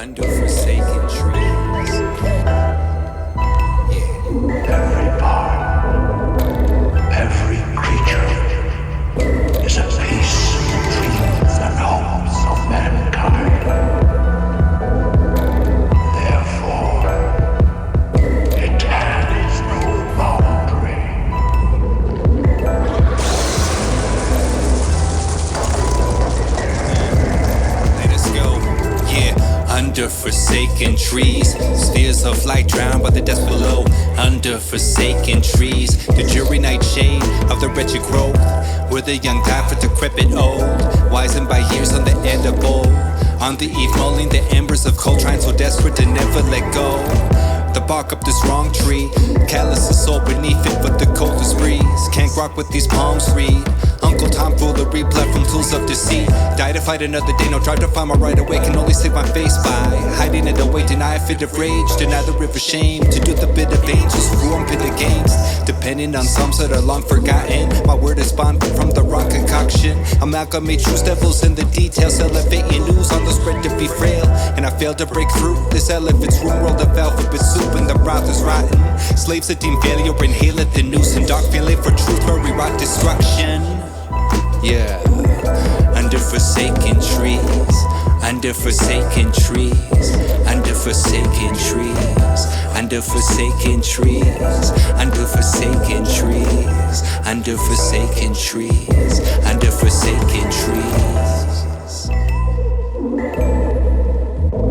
under forsaken trees. Yeah. Every part, every creature is a piece of the dreams and hopes of mankind. Therefore, it has no boundary. Let us go. Yeah, under forsaken trees, spheres of light drowned by the depths below. Under forsaken trees, the dreary nightshade of the wretched growth, where the young die for decrepit old, wizened by years on the edible. On the eve, mulling the embers of cold, trying so desperate to never let go. The bark up this wrong tree, callous the soul beneath it, but the coldest breeze can't grok what these palms read. Uncle tomfoolery, blood from tools of deceit. Die to fight another day, no drive to find my right away. Can only save my face by hiding it away. Deny a fit of rage, deny the river shame. To do the bit of angels, ruin pit against. Depending on some that are long forgotten. My word is bond from the wrong concoction. Amalgamate truth, devils in the details. Elevating news on the spread to be frail. And I failed to break through this elephant's room world of alphabet soup. And the broth is rotten. Slaves that deem failure inhale at the noose. And dark feeling for truth where we rot destruction. Yeah, under forsaken trees, under forsaken trees, under forsaken trees, under forsaken trees, under forsaken trees, under forsaken trees, under forsaken trees.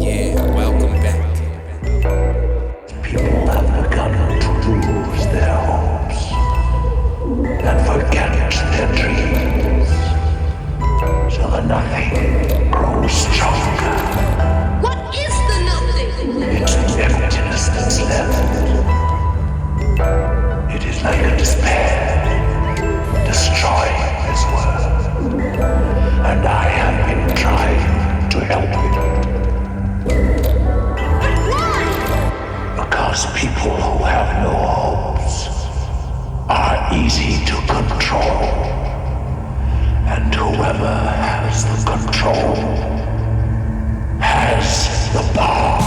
Yeah, welcome back. People have begun to lose their hopes and forget their dreams. So the nothing grows stronger. What is the nothing? It's the emptiness that's left. It is like a despair, destroying this world. And I have been trying to help it. But why? Because people who have no hopes are easy to control. And whoever has the control has the power.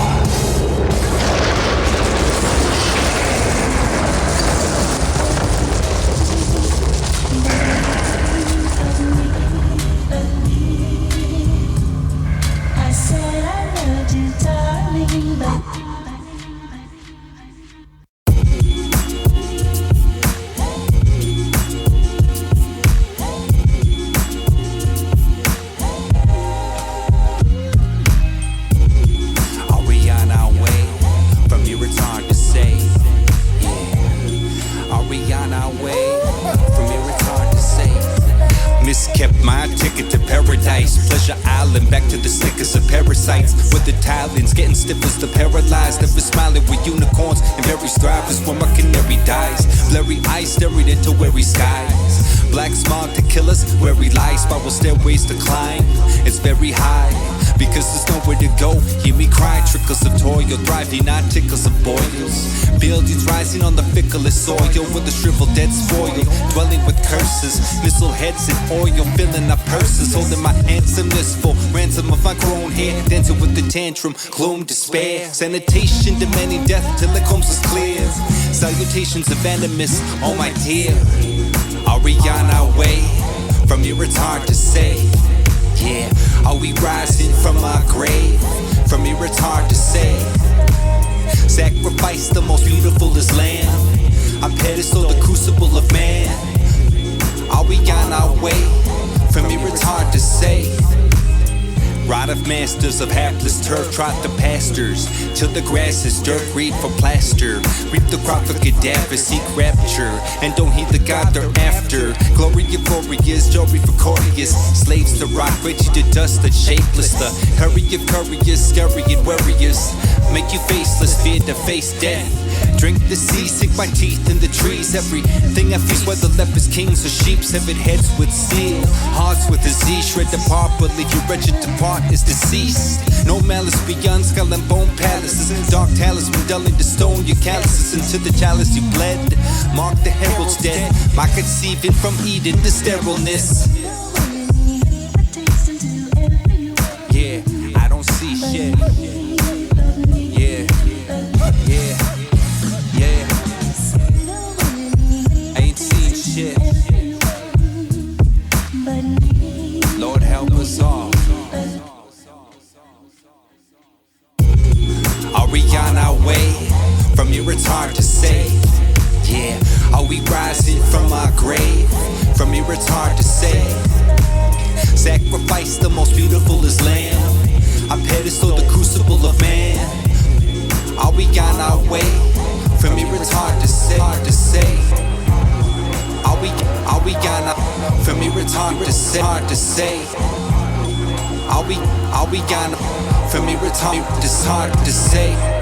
I said I loved you, darling, but Kept my ticket to paradise, Pleasure Island, back to the slickest of parasites. With the talons getting stiff as the paralyzed, never smiling with unicorns and berries thrive is where my canary dies. Blurry eyes staring into weary skies. Black smog to kill us where he lies. Spiral stairways to climb, it's very high because there's nowhere to go. Hear me cry, trickles of toil, thriving on tickles of boils. Buildings rising on the ficklest soil, with the shriveled dead spoil, dwelling with curses, missile heads and oil, filling our purses, holding my handsomeness for ransom of my grown hair, dancing with the tantrum, gloom, despair, sanitation demanding death till the combs is clear. Salutations of animus, oh my dear. Are we on our way? From here it's hard to say. Yeah, are we rising from our grave? From here it's hard to say. Sacrifice the most beautiful as lamb. I pedestal the crucible of man. Are we on our way? From here it's hard to say. Rod of masters of hapless turf, trot the pastures till the grass is dirt, read for plaster. Reap the crop of cadavers, seek rapture, and don't heed the God they're after. Glory of warriors, jewelry for courtiers, slaves to rock, ready to dust the shapeless. The hurry of couriers, scurry and warriors, make you faceless, fear to face death. Drink the sea, sink my teeth in the trees. Everything I feast, whether lepers, kings, or sheep, severed heads with steel, hearts with disease, shred apart, but leave you wretched to part is deceased. No malice beyond skull and bone palaces. Dark talisman dulling to stone your calluses into the chalice you bled. Mark the herald's dead, my conceiving from Eden to sterileness. Yeah, I don't see shit. hard to say. Yeah, are we rising from our grave? From here it's hard to say. Sacrifice the most beautiful is lamb. I pedestal the crucible of man. Are we on our way? From here it's hard to say. Are we gonna? From here it's hard to say. Are we gonna? From here it's hard to say.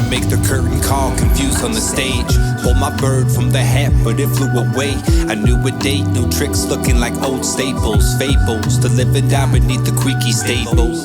Make the curtain call, confused on the stage. Pulled my bird from the hat, but it flew away. I knew a date, new tricks looking like old staples. Fables to live and die beneath the creaky stables.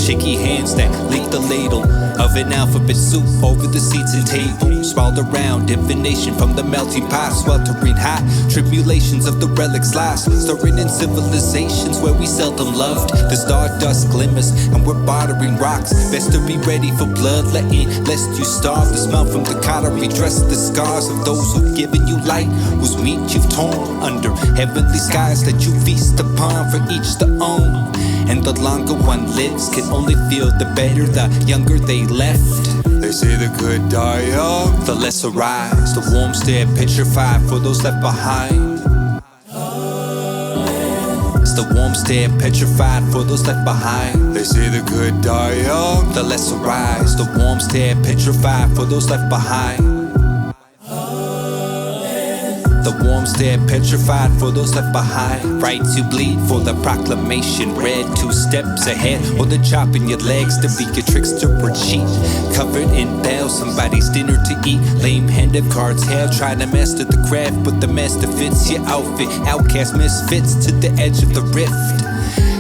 Shaky hands that leak the ladle of an alphabet soup over the seats and tables. Sprawled around, divination from the melting pot, sweltering hot. Tribulations of the relics lost, stirring in civilizations where we seldom loved. The stardust glimmers, and we're bartering rocks. Best to be ready for bloodletting, lest you starve. The smell from the cot redress the scars of those who've given you light, whose meat you've torn under heavenly skies that you feast upon, for each their own. And the longer one lives can only feel the better the younger they left. They say the good die young, the lesser rise. The warm stare petrified for those left behind. It's the warm stare petrified for those left behind. They say the good die young, the lesser rise. The warm stare petrified for those left behind. The warm stare petrified for those left behind. Right to bleed for the proclamation. Read 2 steps ahead, or the chopping your legs to be a trickster or cheat. Covered in bells, somebody's dinner to eat. Lame hand of cards held, trying to master the craft, but the master fits your outfit. Outcast misfits to the edge of the rift.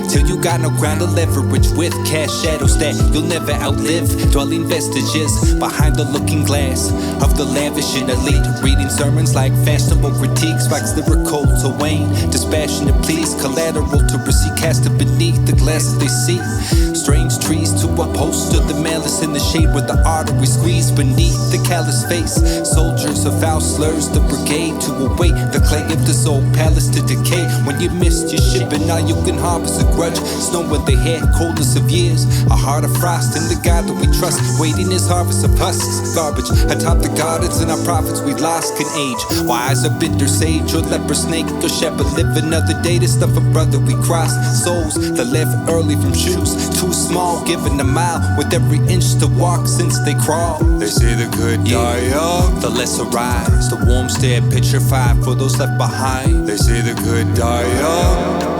Till you got no ground to leverage with. Cast shadows that you'll never outlive. Dwelling vestiges behind the looking glass of the lavish and elite. Reading sermons like fashionable critiques. Wax lyrical to wane. Dispassionate pleas, collateral to receipt. Casted beneath the glass that they see. Strange trees to a poster. The malice in the shade where the artery squeeze beneath the callous face. Soldiers of foul slurs, the brigade to await the clay of the soul palace to decay. When you missed your ship and now you can harvest a grudge. Snow in the hair, coldness of years. A heart of frost in the God that we trust. Waiting his harvest of husks. Garbage atop the gardens and our prophets we lost can age. Wise or bitter sage or leper snake or shepherd. Live another day to stuff a brother we crossed. Souls that left early from shoes too small, given a mile with every inch to walk since they crawl. They say the good die young, the lesser rise. The warm stare petrified for those left behind. They say the good die young.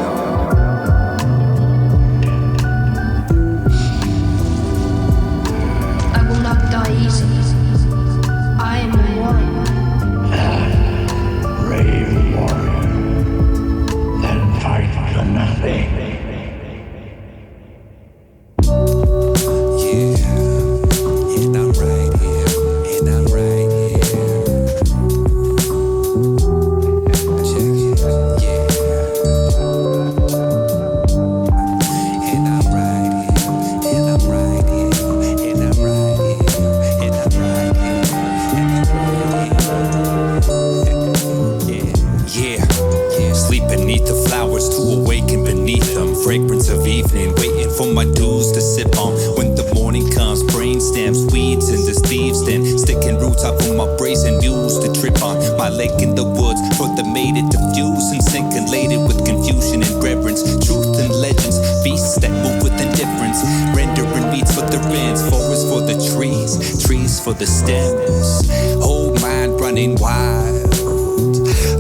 For the stems, whole mind running wild,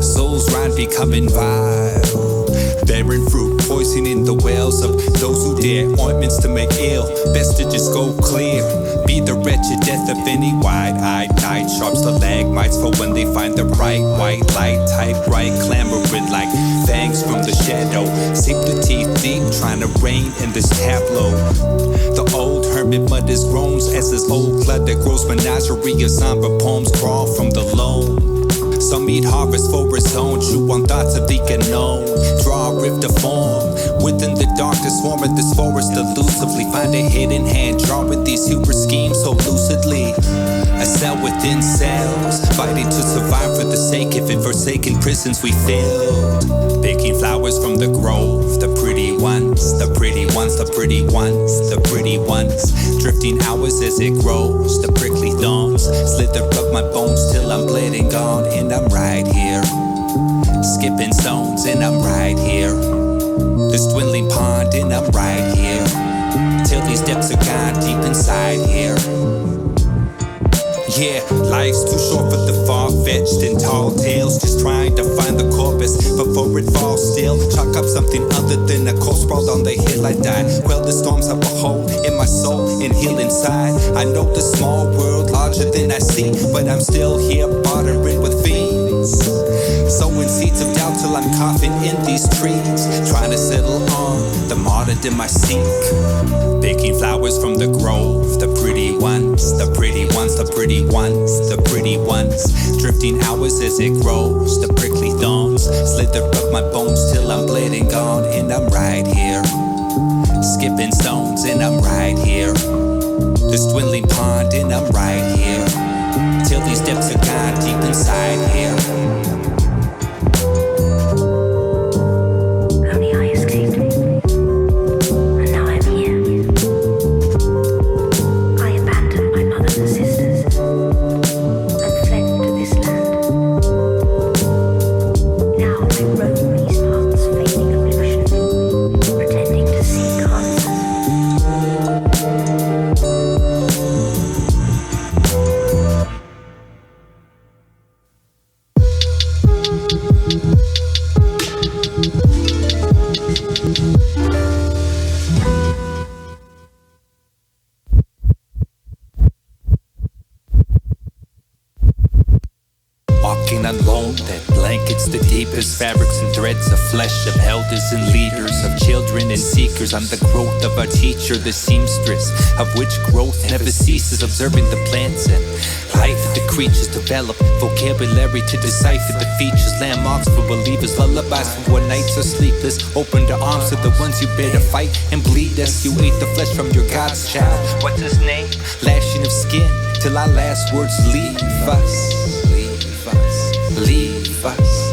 souls run becoming vile, bearing fruit, poisoning the wells of those who dare. Ointments to make ill, best to just go clear. Be the wretched death of any wide-eyed night. Sharp stalagmites for when they find the right white light. Type right, clamoring like fangs from the shadow. Sink the teeth deep, trying to reign in this tableau. The old hermit mutters groans as his old clutter grows. Menagerie of somber poems crawl from the loam. Some eat harvest for his own, chew on thoughts of the unknown. Draw a rift to form within the darkness, swarm of this forest elusively. Find a hidden hand, drawing these hubris schemes so lucidly. A cell within cells, fighting to survive for the sake of it. Forsaken prisons we filled. Picking flowers from the grove, the pretty ones, the pretty ones, the pretty ones, the pretty ones. Drifting hours as it grows, the prickly thorns slither up my bones till I'm bleeding gone. And I'm right here, skipping stones, and I'm right here. This dwindling pond, and I'm right here, till these depths are gone deep inside here. Yeah, life's too short for the far-fetched and tall tales. Just trying to find the corpus before it falls still. Chalk up something other than a corpse sprawled on the hill I died. Quell the storms I behold in my soul and heal inside. I know the small world larger than I see, but I'm still here bartering with fiends. Sowing seeds of doubt till I'm coughing in these trees. Trying to settle on the martyrdom I seek. Picking flowers from the grove, the pretty ones, the pretty ones, the pretty ones, the pretty ones. Drifting hours as it grows, the prickly thorns slither up my bones till I'm bleeding gone. And I'm right here, skipping stones, and I'm right here. This dwindling pond, and I'm right here, till these depths are gone deep inside here. Fabrics and threads of flesh of elders and leaders, of children and seekers. I'm the growth of our teacher, the seamstress, of which growth never ceases. Observing the plants and life of the creatures develop, vocabulary to decipher the features. Landmarks for believers, lullabies for when nights are sleepless. Open the arms to the ones you better fight and bleed us. You ate the flesh from your God's child. What's his name? Lashing of skin till our last words leave us. Leave us. Leave us.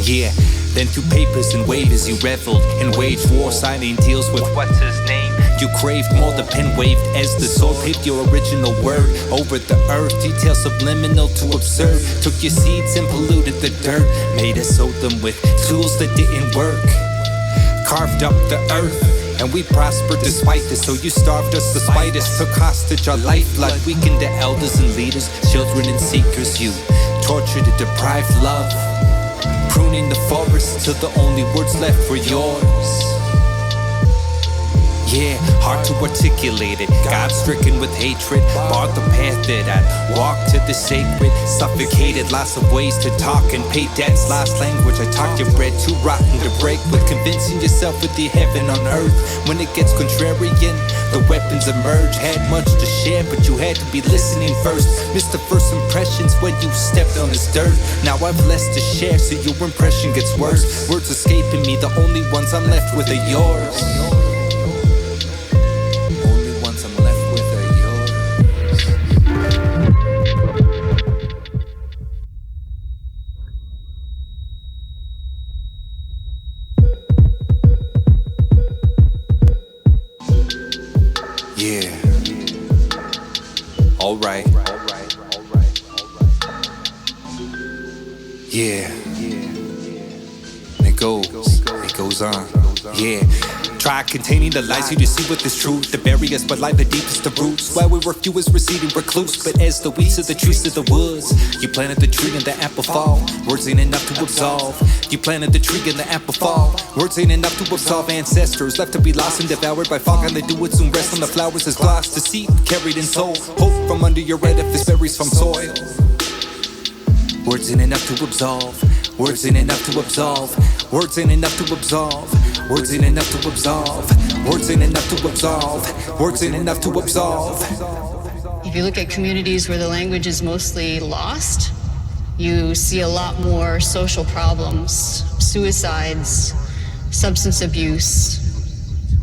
Yeah, then through papers and waivers you reveled and waged war, signing deals with what's his name. You craved more, the pen waved as the sword paved your original word over the earth. Details subliminal to observe. Took your seeds and polluted the dirt. Made us sow them with tools that didn't work. Carved up the earth and we prospered despite this. So you starved us despite us. Took hostage our lifeblood. Weakened the elders and leaders, children and seekers. You tortured and deprived love. Pruning the forest till the only words left were yours. Yeah, hard to articulate it. God stricken with hatred barred the path that I'd walk to the sacred. Suffocated, lots of ways to talk and pay debts. Lost language, I talk your bread too rotten to break. With convincing yourself with the heaven on earth. When it gets contrarian, the weapons emerge. Had much to share, but you had to be listening first. Missed the first impressions when you stepped on this dirt. Now I've less to share, so your impression gets worse. Words escaping me, the only ones I'm left with are yours. Yeah. Alright. Yeah. It goes on. Yeah. Try containing the lies you deceive with this truth. The barriers but lie the deepest of roots. While we were few as receding recluse. But as the weeds of the trees to the woods, you planted the tree and the apple fall. Words ain't enough to absolve. You planted the tree and the apple fall. Words ain't enough to absolve ancestors. Left to be lost and devoured by fog. And they do it soon rest on the flowers as gloss. Deceit carried in soul. Hope from under your edifice, berries from soil. Words ain't enough to absolve. Words ain't enough to absolve. Words ain't enough to absolve. Words ain't enough to absolve. Words ain't enough to absolve. Words ain't enough to absolve. If you look at communities where the language is mostly lost, You see a lot more social problems, suicides, substance abuse,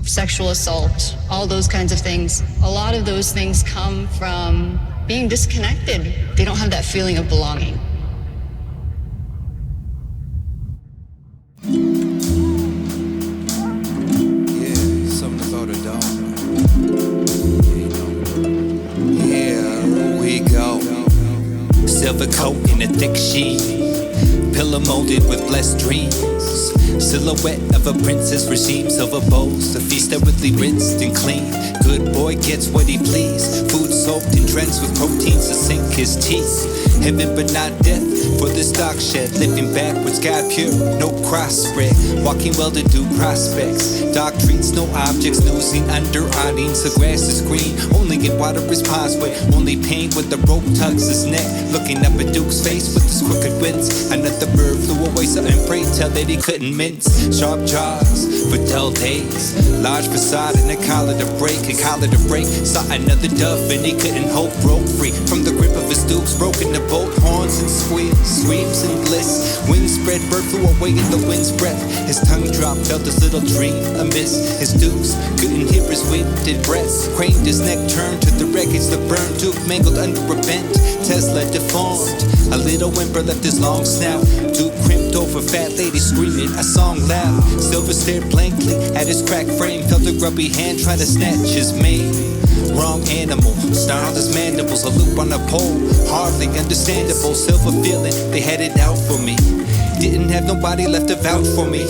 sexual assault, all those kinds of things. A lot of those things come from being disconnected. They don't have that feeling of belonging. Yeah, something about a dog. Here we go. Silver coat in a thick sheet, pillow molded with blessed dreams. Silhouette of a princess regime, silver bowls, a feast sterilely rinsed and clean. Good boy gets what he please. Food soaked and drenched with proteins to sink his teeth. Heaven but not death for this dark shed. Living backwards, God pure, no cross spread. Walking well to do prospects. Dark treats, no objects, snoozing under awnings. The grass is green, only in water is ponds wet. Only pain with the rope tugs his neck. Looking up at Duke's face with his crooked winds. Another bird flew away, so and pray tell that he couldn't mince. Sharp jaws for dull days. Large facade and a collar to break. A collar to break. Saw another dove and he couldn't hope. Broke free from the grip of his dukes. Broken the both horns and screams and bliss. Wind spread, bird flew away in the wind's breath. His tongue dropped, felt his little dream amiss. His dukes couldn't hear his winded breath. Craned his neck, turned to the wreckage. The burned Duke mangled under a bent Tesla deformed. A little whimper left his long snout. Duke crimped over, fat lady screaming a song loud. Silver stared blankly at his cracked frame. Felt a grubby hand try to snatch his mane. Wrong animal, snarled his mandibles. A loop on a pole, hardly understandable. Silver feeling, they had it out for me. Didn't have nobody left to vouch for me.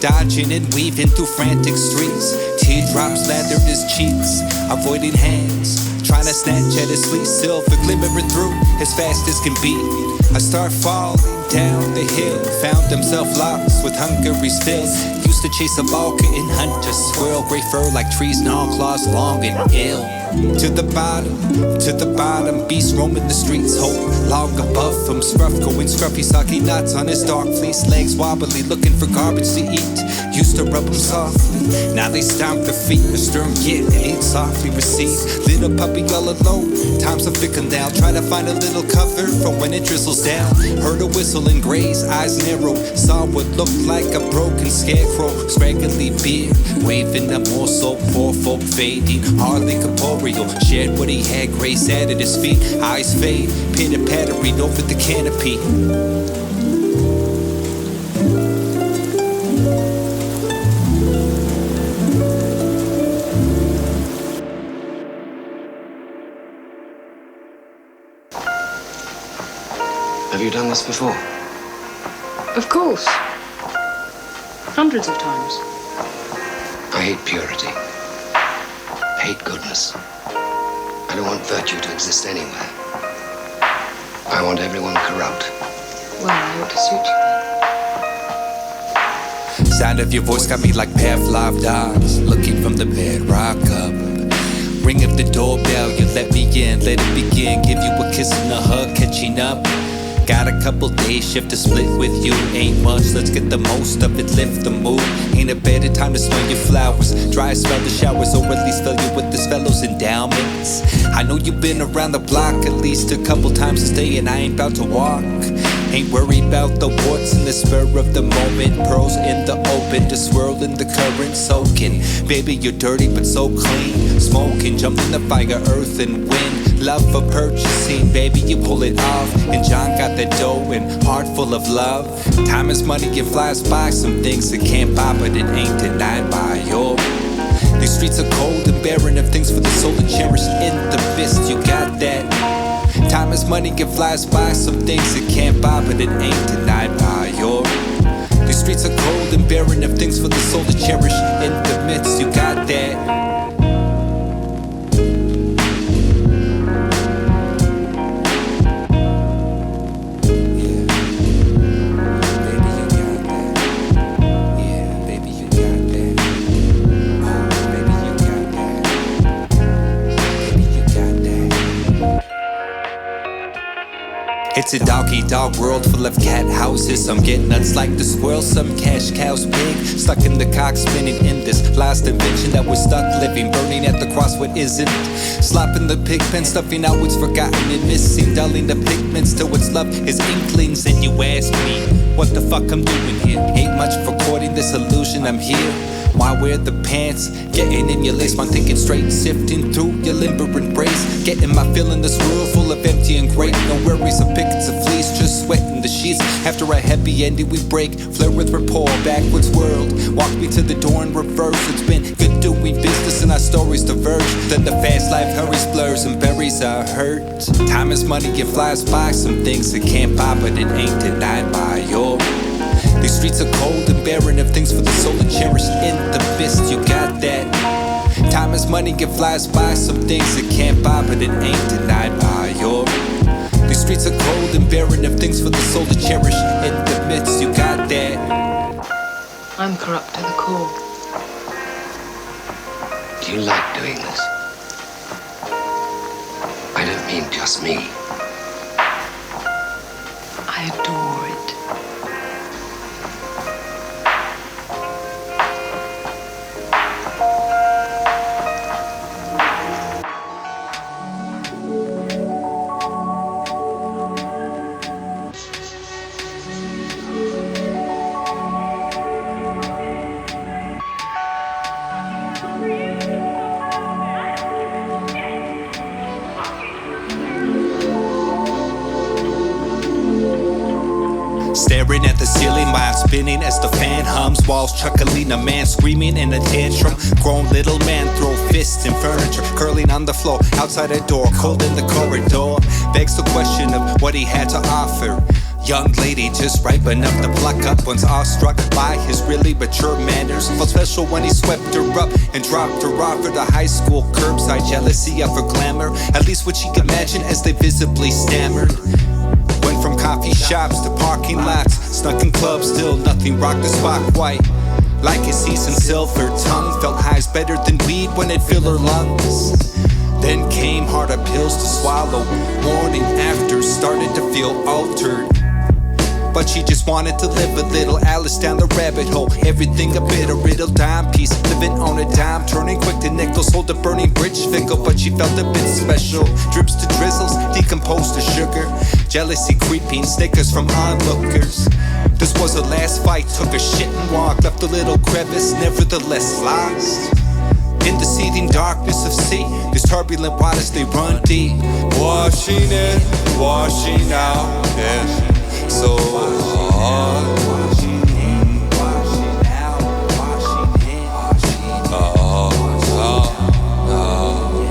Dodging and weaving through frantic streets. Teardrops lathered his cheeks. Avoiding hands, trying to snatch at his fleece. Silver glimmering through as fast as can be. I start falling down the hill. Found himself lost with hungry still. Used to chase a ball, couldn't hunt a squirrel. Gray fur like trees, gnarled claws long and ill. To the bottom, beast roaming the streets. Hope long above him, scruff going scruffy, soggy knots on his dark fleece. Legs wobbly, looking for garbage to eat. Used to rub them softly, now they stomp their feet. A stern get and ain't softly received. Little puppy all alone, times are fickle now. Try to find a little cover from when it drizzles down. Heard a whistle and Gray's eyes narrow. Saw what looked like a broken scarecrow. Scraggly beard, waving a morsel. Poor folk fading, hardly corporeal. Shared what he had, Gray sat at his feet. Eyes fade, pitter-pattering over the canopy. Have you done this before? Of course. Hundreds of times. I hate purity. I hate goodness. I don't want virtue to exist anywhere. I want everyone corrupt. Well, I ought to suit you then. Sound of your voice got me like Pavlov dogs. Looking from the bedrock up. Ring of the doorbell, you let me in, let it begin. Give you a kiss and a hug, catching up. Got a couple days shift to split with you. Ain't much, let's get the most of it, lift the mood. Ain't a better time to smell your flowers. Dry spell the showers, or at least fill you with this fellow's endowments. I know you've been around the block at least a couple times to stay, and I ain't about to walk. Ain't worried about the warts in the spur of the moment. Pearls in the open, to swirl in the current, soaking. Baby, you're dirty but so clean. Smoking, jump in the fire, earth and wind. Love for purchasing, baby, you pull it off. And John got that dough and heart full of love. Time is money, it flies by. Some things it can't buy, but it ain't denied by your. These streets are cold and barren of things for the soul to cherish. In the fist, you got that. Time is money, it flies by. Some things it can't buy, but it ain't denied by your. These streets are cold and barren of things for the soul to cherish. In the midst, you got that. It's a dog-eat-dog world full of cat houses. Some get nuts like the squirrel, some cash cows pig. Stuck in the cock spinning in this last invention that was stuck living, burning at the cross what isn't. Slopping the pig pen, stuffing out what's forgotten and missing. Dulling the pigments till what's love is inklings. And you ask me, what the fuck I'm doing here? Ain't much for courting this illusion, I'm here. Why wear the pants? Getting in your lace, my thinking straight, sifting through your limber embrace. Getting my feeling this world full of empty and great. No worries of pickets of fleece, just sweating the sheets. After a happy ending we break, flirt with rapport, backwards world. Walk me to the door in reverse. It's been good doing business and our stories diverge. Then the fast life hurries, blurs and buries our hurt. Time is money, it flies by. Some things it can't buy, but it ain't denied by your. These streets are cold and barren of things for the soul to cherish. In the mist, you got that. Time is money, it flies by. Some things it can't buy, but it ain't denied by your. These streets are cold and barren of things for the soul to cherish. In the midst, you got that. I'm corrupt to the core. Do you like doing this? I don't mean just me. I adore it. Staring at the ceiling, mind spinning as the fan hums. Walls chuckling, a man screaming in a tantrum. Grown little man throw fists in furniture, curling on the floor outside a door, cold in the corridor. Begs the question of what he had to offer. Young lady just ripe enough to pluck up. Once awestruck by his really mature manners. Felt special when he swept her up and dropped her off at a high school curbside. Jealousy of her glamour, at least what she could imagine as they visibly stammered. Went from coffee shops to parking lots, snuck in clubs, still nothing rocked the spot quite. Like a seasoned silver tongue, felt highs better than weed when it filled her lungs. Then came harder pills to swallow. Morning after started to feel altered. But she just wanted to live a little. Alice down the rabbit hole. Everything a bit a riddle, dime piece. Living on a dime, turning quick to nickels. Hold a burning bridge fickle, but she felt a bit special. Drips to drizzles, decomposed to sugar. Jealousy creeping, snickers from onlookers. This was her last fight, took a shit and walked. Left a little crevice, nevertheless lost. In the seething darkness of sea, these turbulent waters, they run deep. Washing in, washing out, yeah. So hard. Washing in, washing out, washing in, washing out.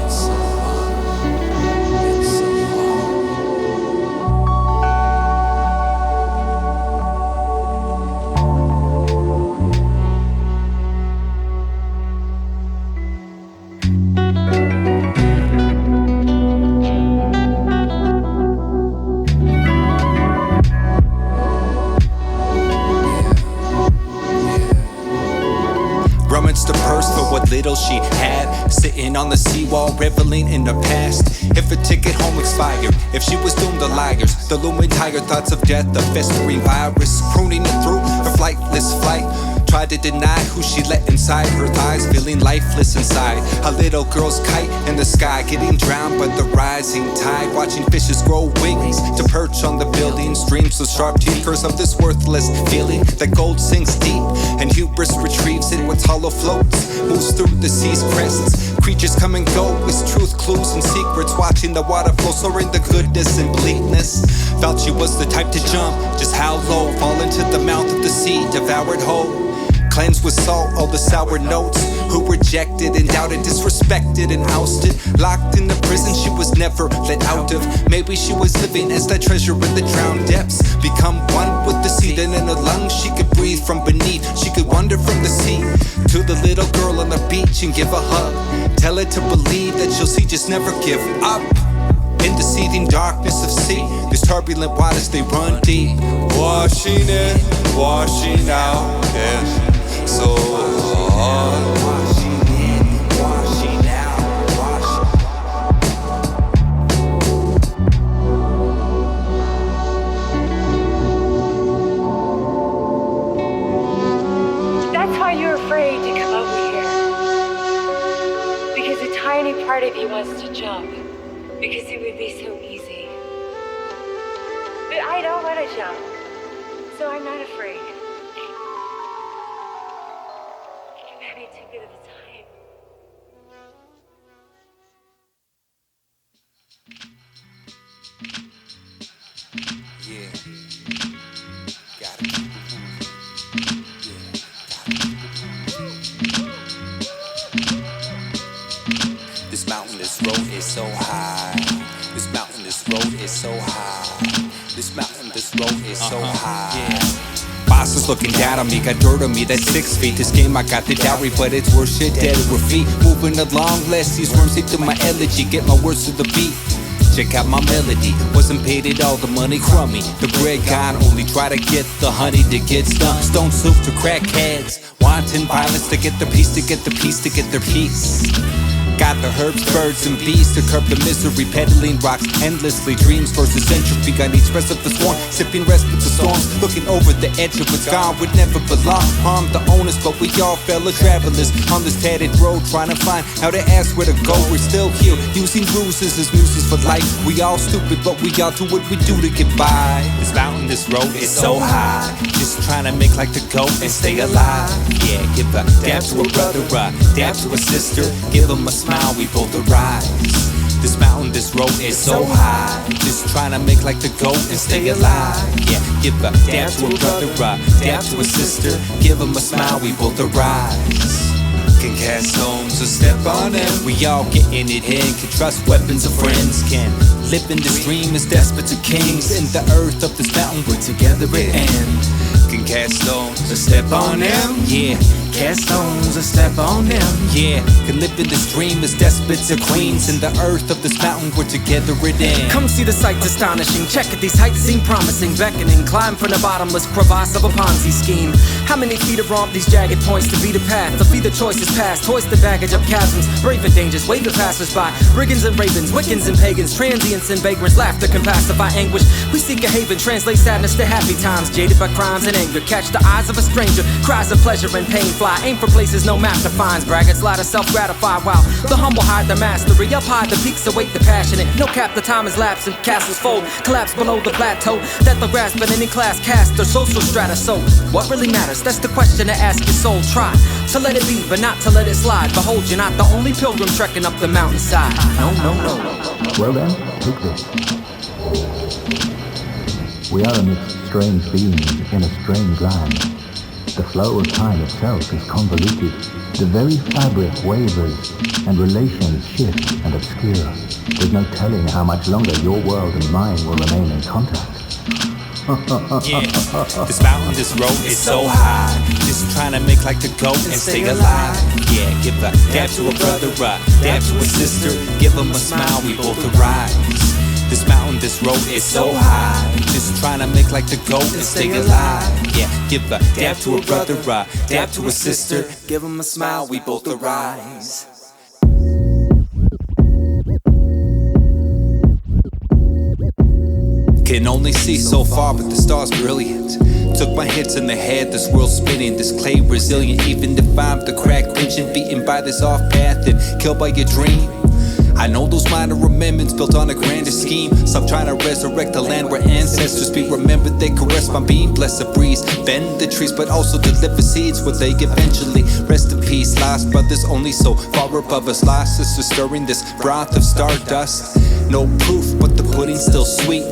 It's so fun. It's so rummaged the purse for what little she had. Sitting on the seawall, reveling in the past. If a ticket home expired, if she was doomed to liars, the looming tired thoughts of death, the festering virus, pruning it through her flightless flight. Tried to deny who she let inside her thighs, feeling lifeless inside. A little girl's kite in the sky, getting drowned by the rising tide. Watching fishes grow wings to perch on the building. Streams of sharp tears of this worthless feeling. That gold sinks deep and hubris retrieves it. What's hollow floats, moves through the sea's crests. Creatures come and go with truth, clues and secrets. Watching the water flow, soaring the goodness and bleakness. Felt she was the type to jump, just how low. Fall into the mouth of the sea, devoured whole. Cleansed with salt, all the sour notes. Who rejected and doubted, disrespected and ousted. Locked in the prison she was never let out of. Maybe she was living as that treasure in the drowned depths. Become one with the sea, then in her lungs she could breathe from beneath. She could wander from the sea to the little girl on the beach and give a hug. Tell her to believe that she'll see, just never give up. In the seething darkness of sea, these turbulent waters, they run deep. Washing in, washing out, yeah. So hard. Washing in, washing out, washing. part of you wants to jump because it would be so easy. But I don't want to jump, so I'm not afraid. I'm having too good of a time. Yeah. Gotta keep it moving. Yeah. Gotta keep it moving. This mountain, this road is so high. This mountain, this road is so high. This mountain, this road is so high. Yeah. Bosses looking down on me, got dirt on me, that's 6 feet. This game I got the dowry, but it's worth shit dead with feet. Moving along, less these worms hit to my elegy. Get my words to the beat. Check out my melody, wasn't paid at all, the money crummy. The bread gone, only try to get the honey to get stung. Stone soup to crackheads, wanton violence to get their piece, to get the peace, to get their peace. Got the herbs, birds, and bees to curb the misery. Peddling rocks endlessly, dreams versus entropy. Got each rest of the swarm, sipping respite to storms. Looking over the edge of what's gone would never belong. Harm the owners, but we all fellow travelers on this tattered road, trying to find how to ask where to go. We're still here, using bruises as muses for life. We all stupid, but we all do what we do to get by. This mountain, this road is so high. Just trying to make like the goat and stay alive. Yeah, give a dab to a brother, a dab to a sister. Give them a smile, we both arise. This mountain, this road is so high. Just trying to make like the goat and stay alive. Yeah, give a dab to a brother, a dab to a sister. Give them a smile, we both arise. Can cast stones or step on them. We all getting it in, can trust weapons of friends. Can live in this dream as despots of kings. In the earth of this mountain, we're together at end. Can cast stones or step on them. Yeah, cast stones or step on them. Yeah, can live in this dream as despots or queens. In the earth of this mountain, we're together at end. Come see the sights astonishing. Check it, these heights seem promising. Beckoning, climb from the bottomless crevasse of a Ponzi scheme. How many feet of romp these jagged points to be the path? To be the choices past, hoist the baggage of chasms. Brave and dangers, wave the passers-by. Brigands and ravens, Wiccans and pagans, transients and vagrants. Laughter can pacify anguish. We seek a haven, translate sadness to happy times. Jaded by crimes and anger, catch the eyes of a stranger. Cries of pleasure and pain fly. Aim for places no map defines. Braggarts lie to self-gratify while the humble hide the mastery. Up high the peaks await the passionate. No cap, the time is lapsing. Castles fold, collapse below the plateau. That they'll grasp in any class, caste or social strata. So, what really matters? That's the question to ask your soul. Try to let it be, but not to let it slide. Behold, you're not the only pilgrim trekking up the mountainside. No, no, no. Well then, take this. We are amidst strange beings in a strange land. The flow of time itself is convoluted. The very fabric wavers, and relations shift and obscure. There's no telling how much longer your world and mine will remain in contact. Yeah, this mountain, this road is so high. Just trying to make like the goat and stay alive. Yeah, give a dab to a brother, a dab to a sister. Give them a smile, we both arise. This mountain, this road is so high. Just trying to make like the goat and stay alive. Yeah, give a dab to a brother, a dab to a sister. Give them a smile, we both arise. Can only see so far, but the star's brilliant. Took my hits in the head, this world's spinning. This clay resilient, even if I'm the crack pinching. Beaten by this off path and killed by your dream. I know those minor amendments built on a grander scheme. Stop trying to resurrect the land where ancestors be remembered. They caress my being, bless the breeze, bend the trees, but also deliver seeds where they eventually rest in peace. Lost brothers only so far above us. Lost sisters stirring this broth of stardust. No proof, but the pudding's still sweet.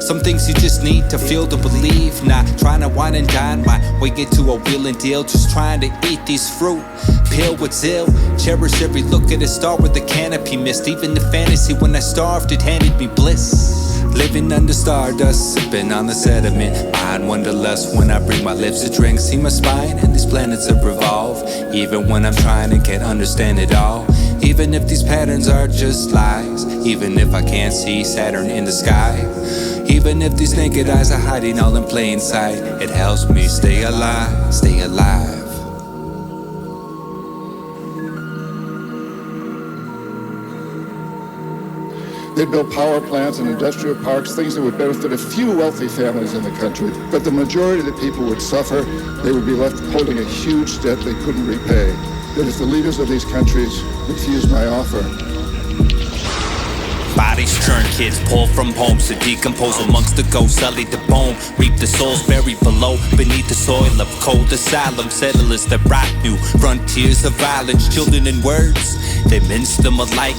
Some things you just need to feel to believe. Not trying to wine and dine my way into a wheel and deal. Just trying to eat these fruit, peel what's ill. Cherish every look at a star with the canopy missed. Even the fantasy when I starved, it handed me bliss. Living under stardust, sipping on the sediment. Mind wanderlust when I bring my lips to drink. See my spine and these planets that revolve. Even when I'm trying and can't understand it all. Even if these patterns are just lies. Even if I can't see Saturn in the sky. Even if these naked eyes are hiding all in plain sight. It helps me stay alive, stay alive. They'd build power plants and industrial parks, things that would benefit a few wealthy families in the country. But the majority of the people would suffer. They would be left holding a huge debt they couldn't repay. That if the leaders of these countries refused my offer, Bodies churn, kids pull from homes to decompose amongst the ghosts, sully the bone, reap the souls buried below, beneath the soil of cold asylum, settlers that rot new frontiers of violence, children in words, they mince them alike.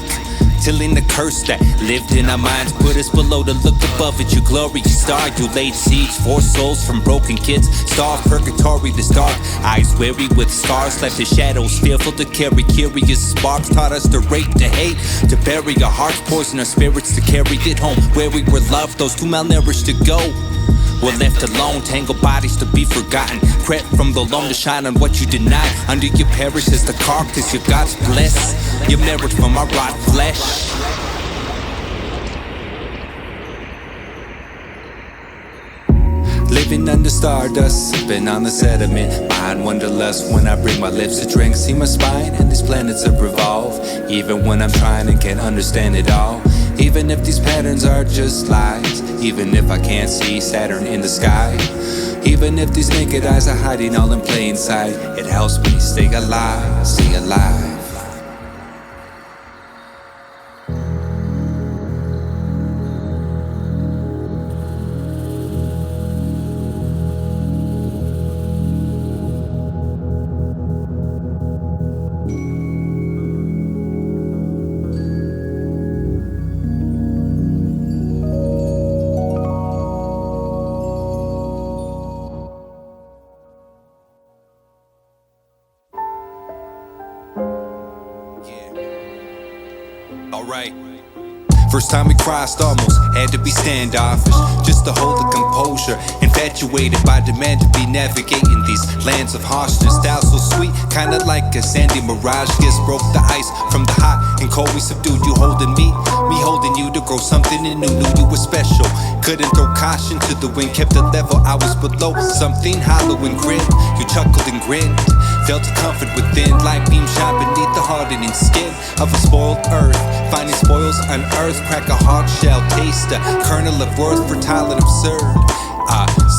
Tilling the curse that lived in our minds, put us below to look above at your glorious star. You laid seeds for souls from broken kids, starved purgatory, this dark eyes weary with scars, left the shadows fearful to carry curious sparks, taught us to rape, to hate, to bury our hearts, poison our spirits to carry it home where we were loved, those too malnourished to go. We're left alone, tangled bodies to be forgotten, crept from the loam to shine on what you deny. Under your perish is the carcass your God's bless, your merit from our rot flesh. Living under stardust, sipping on the sediment, behind wanderlust when I bring my lips to drink. See my spine and these planets that revolve, even when I'm trying and can't understand it all. Even if these patterns are just lies, even if I can't see Saturn in the sky, even if these naked eyes are hiding all in plain sight, it helps me stay alive, stay alive. Alright. First time we crossed almost had to be standoffish, just to hold the composure. Infatuated by demand to be navigating these lands of harshness. Style so sweet, kinda like a sandy mirage. Kiss broke the ice from the hot and cold. We subdued you holding me holding you to grow something new. Knew you were special, couldn't throw caution to the wind. Kept the level I was below, something hollow and grim. You chuckled and grinned, felt a comfort within. Light beam shine beneath the hardening skin of a spoiled earth. Finding spoils unearthed, crack a hard shell, taste a kernel of worth, fertile and absurd.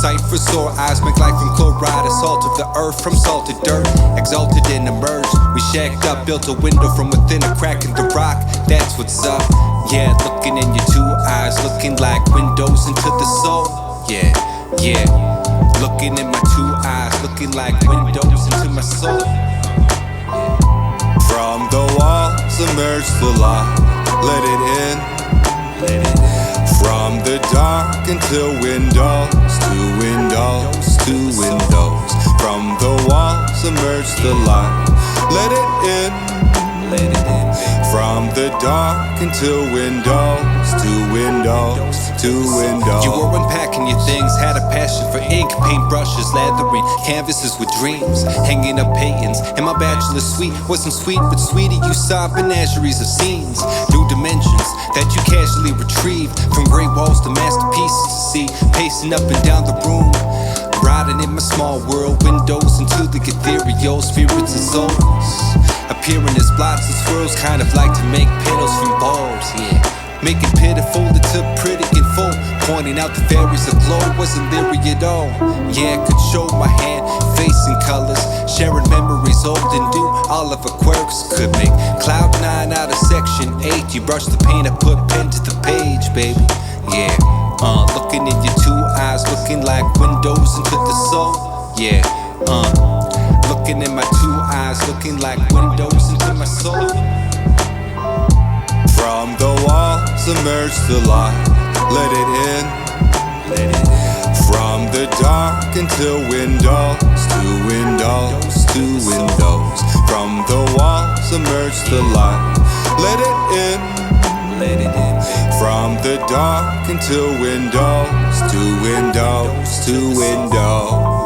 Sight for sore eyes, make life from chloride, assault of the earth from salted dirt, exalted and emerged. We shacked up, built a window from within a crack in the rock. That's what's up. Yeah, looking in your two eyes, looking like windows into the soul. Yeah, yeah. Looking in my two eyes, looking like windows into my soul. From the walls emerge the light, let it in. From the dark until windows to windows to windows. From the walls emerge the light, let it in. From the dark until windows to windows to windows. You were unpacking your things, had a passion for ink, paintbrushes, lathering canvases with dreams, hanging up paintings. And my bachelor suite wasn't sweet, but sweetie, you saw menageries of scenes, new dimensions that you casually retrieve from gray walls to masterpieces to see, pacing up and down the room, riding in my small world, windows into the ethereal spirits and souls. Appearing as blots and swirls, kind of like to make petals from bulbs, yeah. Making pitiful into pretty and full, pointing out the fairies aglow, wasn't leery at all. Yeah, could show my hand, face and colors, sharing memories old and new. All of her quirks could make Cloud 9 out of Section 8. You brush the paint, I put pen to the page, baby. Yeah, looking in your two eyes, looking like windows into the soul. Yeah, looking in my two eyes, looking like windows into my soul. From the walls emerge the light, let it in. From the dark until windows to windows to windows. From the walls emerge the light, let it in. From the dark until windows to windows to windows.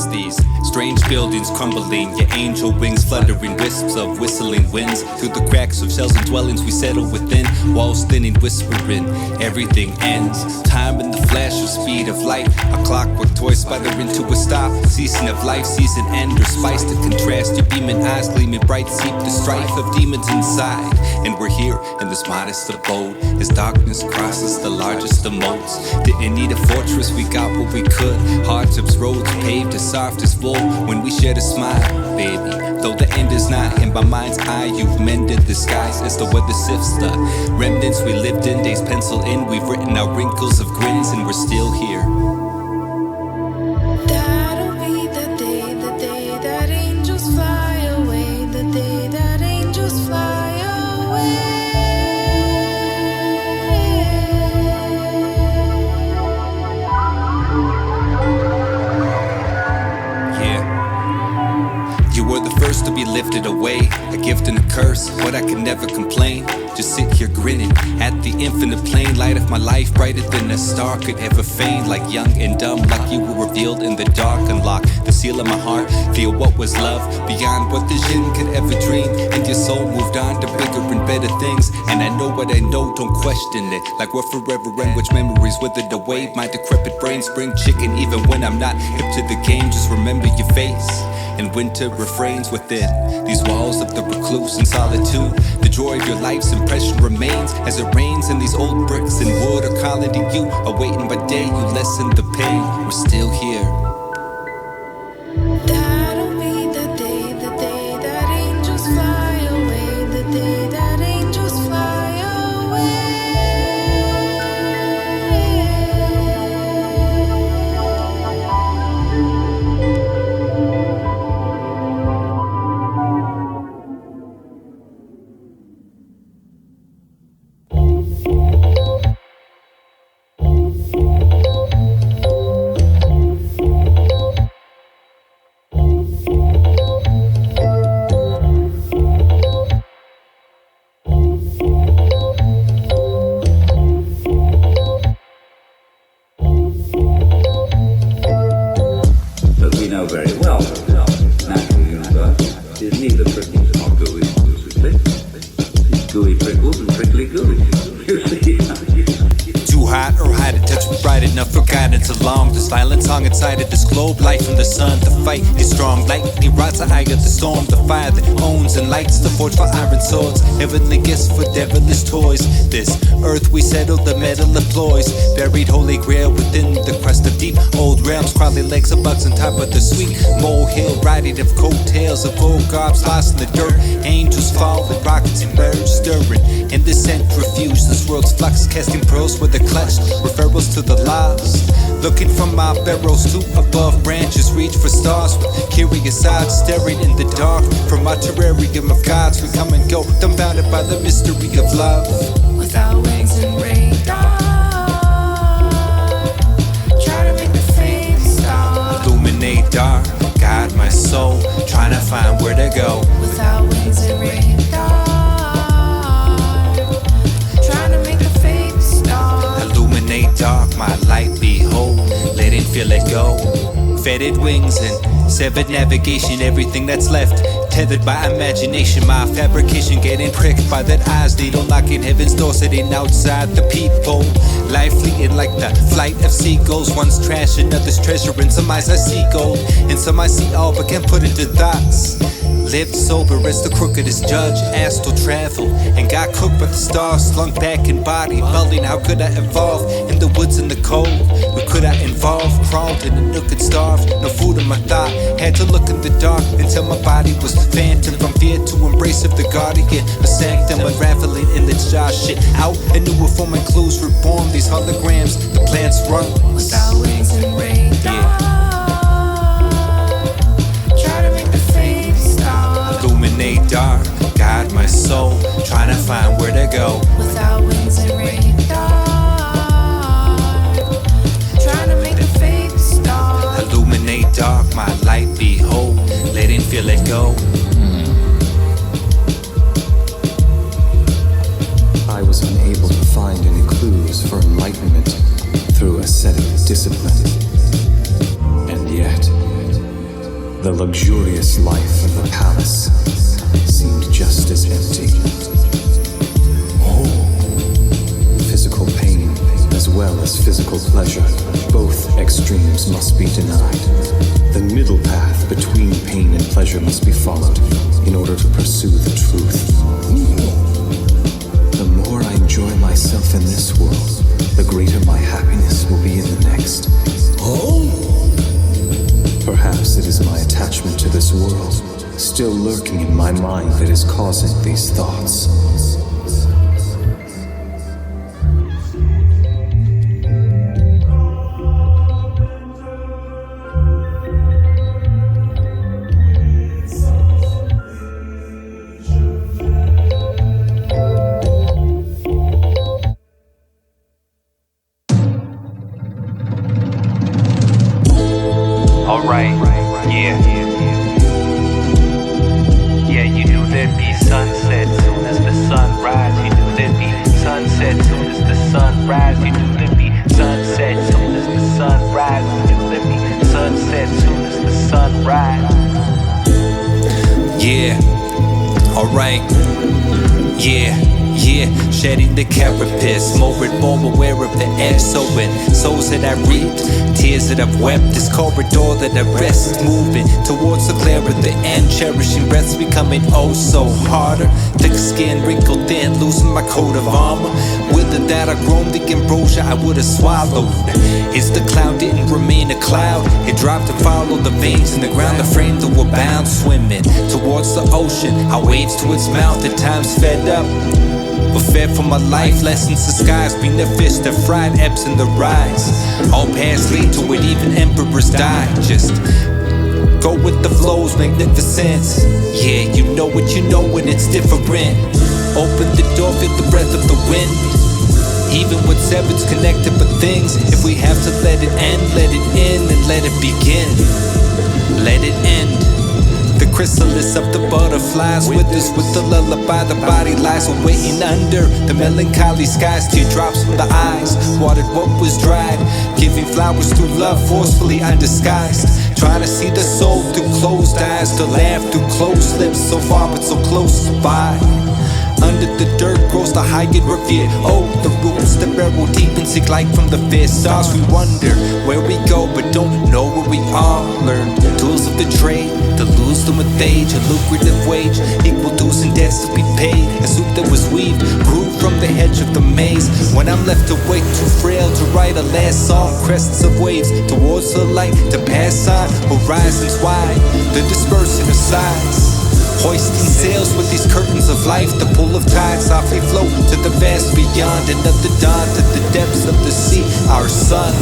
past these strange buildings crumbling, your angel wings fluttering, wisps of whistling winds. Through the cracks of shells and dwellings we settle within, walls thinning, whispering, everything ends. Time in the flash of speed of light, a clockwork toy sputtering to a stop. Season of life, season end or spice to contrast. Your beaming eyes gleaming bright, seep the strife of demons inside. And we're here in this modest abode, as darkness crosses the largest of moats. Didn't need a fortress, we got what we could. Hardships, roads paved as soft as wool. When we shared a smile, baby, though the end is not, in my mind's eye you've mended the skies as the weather sifts the remnants we lived in. Days pencil in, we've written out wrinkles of grins, and we're still here. That'll be the day that angels fly away, the day that angels fly away. You were the first to be lifted away, a gift and a curse, but I could never complain. Just sit here grinning at the infinite plain. Light of my life, brighter than a star could ever feign. Like young and dumb, like you were revealed in the dark. Unlock the seal of my heart, feel what was love beyond what the jinn could ever dream. And your soul moved on to bigger and better things. And I know what I know, don't question it. Like we're forever and which memories withered away. My decrepit brain spring chicken, even when I'm not hip to the game. Just remember your face and winter refrains within these walls of the recluse and solitude. The joy of your life's impression remains as it rains, and these old bricks and wood are calling to you, awaiting by day you lessen the pain. We're still here. That'll be the day that angels fly away, the day that angels fly away. Inside of this globe, life from the sun, the fight is strong. Lightning rods the eye of the storm, the fire that owns and lights the forge for iron swords. Heavenly gifts for devilish toys. This earth we settle, the metal employs. Buried holy grail within the crust of deep old realms. Crawling legs of bugs on top of the sweet molehill. Riding of coattails of old garbs lost in the dirt. Angels fall and rockets emerge, stirring in the centrifuge. This world's flux, casting pearls with a clutch. Referrals to the lost. Looking from my barrels to above branches, reach for stars with curious eyes, staring in the dark. From our terrarium of gods, we come and go, dumbfounded by the mystery of love. Without wings and radar, try to make the fame stop. Illuminate dark, guide my soul, trying to find where to go. Without wings and radar, trying to make the fame stop. Illuminate dark, my light behold, let it feel it go. Fetid wings and severed navigation, everything that's left tethered by imagination. My fabrication getting pricked by that eyes needle, knocking heaven's door, sitting outside the peephole. Life fleeting like the flight of seagulls. One's trash, another's treasure. In some eyes I see gold, in some I see all, but can't put into thoughts. Lived sober as the crookedest judge, astral travel, and got cooked by the stars. Slunk back in body, building. How could I evolve in the woods in the cold? Where could I involve? Crawled in a nook and starved. No food in my thought. Had to look in the dark until my body was phantom. From fear to embrace of the guardian, a sanctum unraveling in the jar. Shit out, a newer form and clues reborn. These holograms, the plants run without wings and radar. Yeah. Illuminate dark, guide my soul, trying to find where to go. Without wings and radar, trying to make a fake star. Illuminate dark, my light behold, let it feel it go. I was unable to find any clues for enlightenment through ascetic discipline. And yet, The luxurious life of the palace seemed just as empty. Physical pain as well as physical pleasure, both extremes must be denied. The middle path between pain and pleasure must be followed in order to pursue the truth. The more I enjoy myself in this world, the greater my happiness will be in the next. Perhaps it is my attachment to this world, still lurking in my mind, that is causing these thoughts. Shedding the carapace, more and more aware of the edge. Sowing souls that I reaped, tears that I've wept. This corridor that I rest, moving towards the glare of the end. Cherishing breaths becoming oh so harder. Thick skin, wrinkled thin, losing my coat of armor. Whether that I grown the ambrosia I would have swallowed. It's the cloud didn't remain a cloud. It dropped to follow the veins in the ground. The frame that were bound, swimming towards the ocean. I waves to its mouth, at times fed up, but fed for my life. Lessons disguised, being the fish that fried, ebbs in the rise. All paths lead to it, even emperors die. Just go with the flow's magnificence. Yeah, you know what you know when it's different. Open the door, feel the breath of the wind. Even with sevens connected but things, if we have to let it end, let it in and let it begin. Let it end. The chrysalis of the butterflies withers with the lullaby. The body lies waiting under the melancholy skies. Teardrops from the eyes watered what was dried, giving flowers through love forcefully undisguised. Trying to see the soul through closed eyes, to laugh through closed lips. So far but so close by. Under the dirt grows the high and revered. Oh, the roots that burrow deep and seek light from the fair stars. We wonder where we go but don't know where we are. Learn tools of the trade to lose them with age. A lucrative wage, equal dues and debts to be paid. A suit that was weaved grew from the hedge of the maze. When I'm left awake, too frail to write a last song. Crests of waves towards the light to pass on. Horizons wide, the dispersing of sides. Hoisting sails with these curtains of life. The pull of tide softly float to the vast beyond. Another dawn to the depths of the sea, our sun.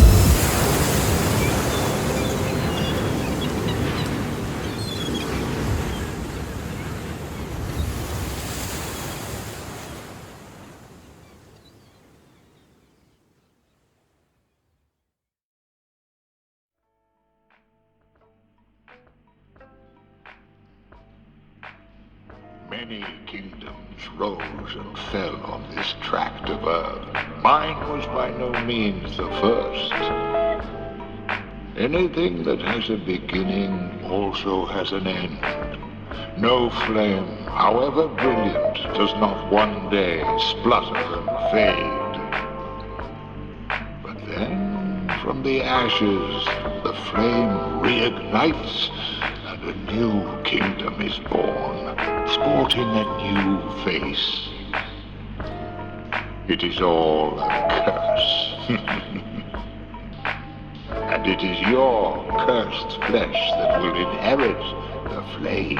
Many kingdoms rose and fell on this tract of earth. Mine was by no means the first. Anything that has a beginning also has an end. No flame, however brilliant, does not one day splutter and fade. But then, from the ashes, the flame reignites, and a new kingdom is born, sporting a new face. It is all a curse. And it is your cursed flesh that will inherit the flame.